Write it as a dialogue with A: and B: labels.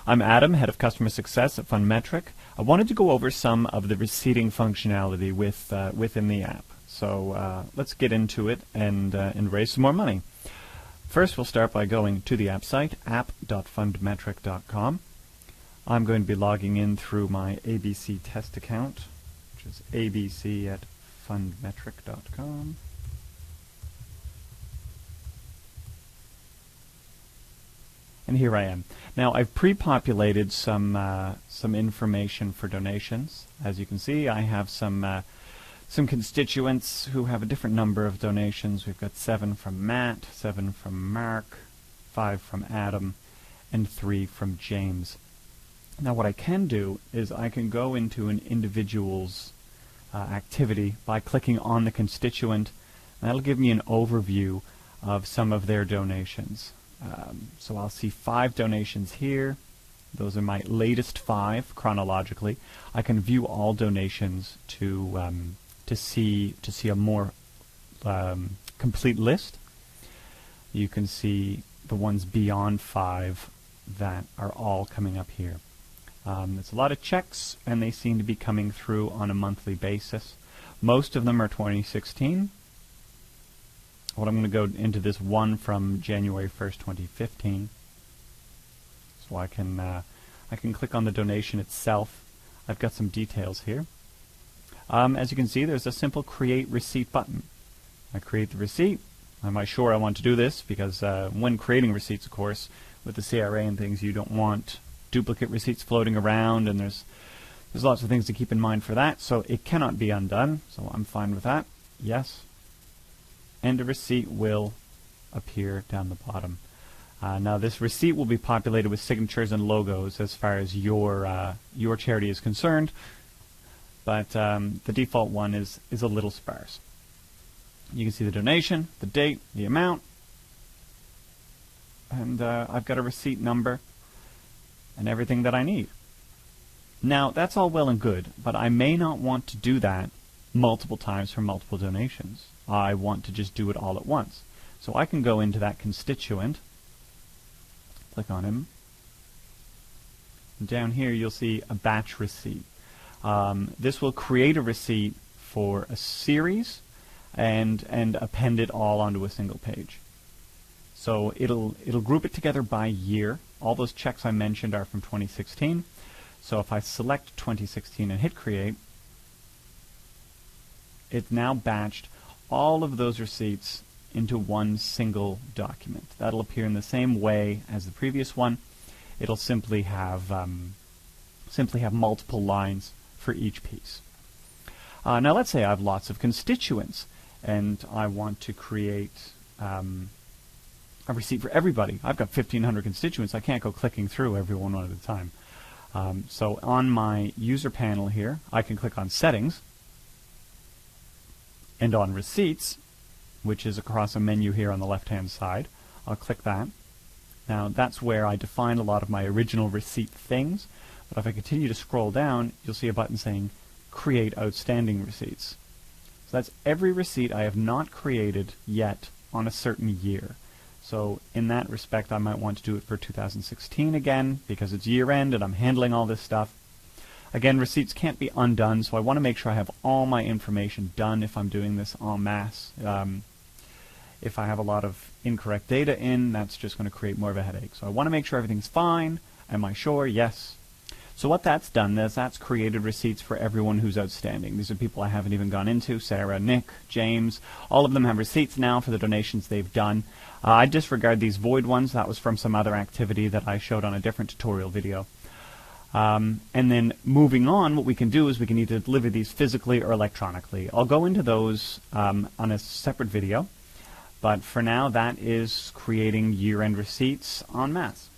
A: I'm Adam, Head of Customer Success at Fundmetric. I wanted to go over some of the receipting functionality within the app. So let's get into it and raise some more money. First, we'll start by going to the app site, app.fundmetric.com. I'm going to be logging in through my ABC test account, which is abc@fundmetric.com. And here I am. Now I've pre-populated some information for donations. As you can see, I have some constituents who have a different number of donations. We've got 7 from Matt, 7 from Mark, 5 from Adam, and 3 from James. Now what I can do is I can go into an individual's activity by clicking on the constituent, and that'll give me an overview of some of their donations. So I'll see 5 donations here. Those are my latest 5 chronologically. I can view all donations to see a more complete list. You can see the ones beyond 5 that are all coming up here. There's a lot of checks, and they seem to be coming through on a monthly basis. Most of them are 2016. Well, I'm going to go into this one from January 1st, 2015. So I can click on the donation itself. I've got some details here. As you can see, there's a simple Create Receipt button. I create the receipt. Am I sure I want to do this? Because when creating receipts, of course, with the CRA and things, you don't want duplicate receipts floating around, and there's lots of things to keep in mind for that. So it cannot be undone. So I'm fine with that. Yes. And a receipt will appear down the bottom. Now this receipt will be populated with signatures and logos as far as your charity is concerned, but the default one is a little sparse. You can see the donation, the date, the amount, and I've got a receipt number and everything that I need. Now that's all well and good, but I may not want to do that multiple times for multiple donations. I want to just do it all at once. So I can go into that constituent, click on him, and down here you'll see a batch receipt. This will create a receipt for a series and append it all onto a single page. So it'll group it together by year. All those checks I mentioned are from 2016. So if I select 2016 and hit create, it's now batched all of those receipts into one single document. That'll appear in the same way as the previous one. It'll simply have multiple lines for each piece. Now let's say I have lots of constituents and I want to create a receipt for everybody. I've got 1,500 constituents. I can't go clicking through every one at a time. So on my user panel here, I can click on Settings, and on Receipts, which is across a menu here on the left-hand side. I'll click that. Now that's where I define a lot of my original receipt things, but if I continue to scroll down, you'll see a button saying Create Outstanding Receipts. So that's every receipt I have not created yet on a certain year. So in that respect, I might want to do it for 2016 again, because it's year-end and I'm handling all this stuff. Again, receipts can't be undone, so I want to make sure I have all my information done if I'm doing this en masse. If I have a lot of incorrect data in, that's just going to create more of a headache. So I want to make sure everything's fine. Am I sure? Yes. So what that's done is that's created receipts for everyone who's outstanding. These are people I haven't even gone into: Sarah, Nick, James. All of them have receipts now for the donations they've done. I disregard these void ones. That was from some other activity that I showed on a different tutorial video. And then moving on, what we can do is we can either deliver these physically or electronically. I'll go into those on a separate video, but for now that is creating year-end receipts en masse.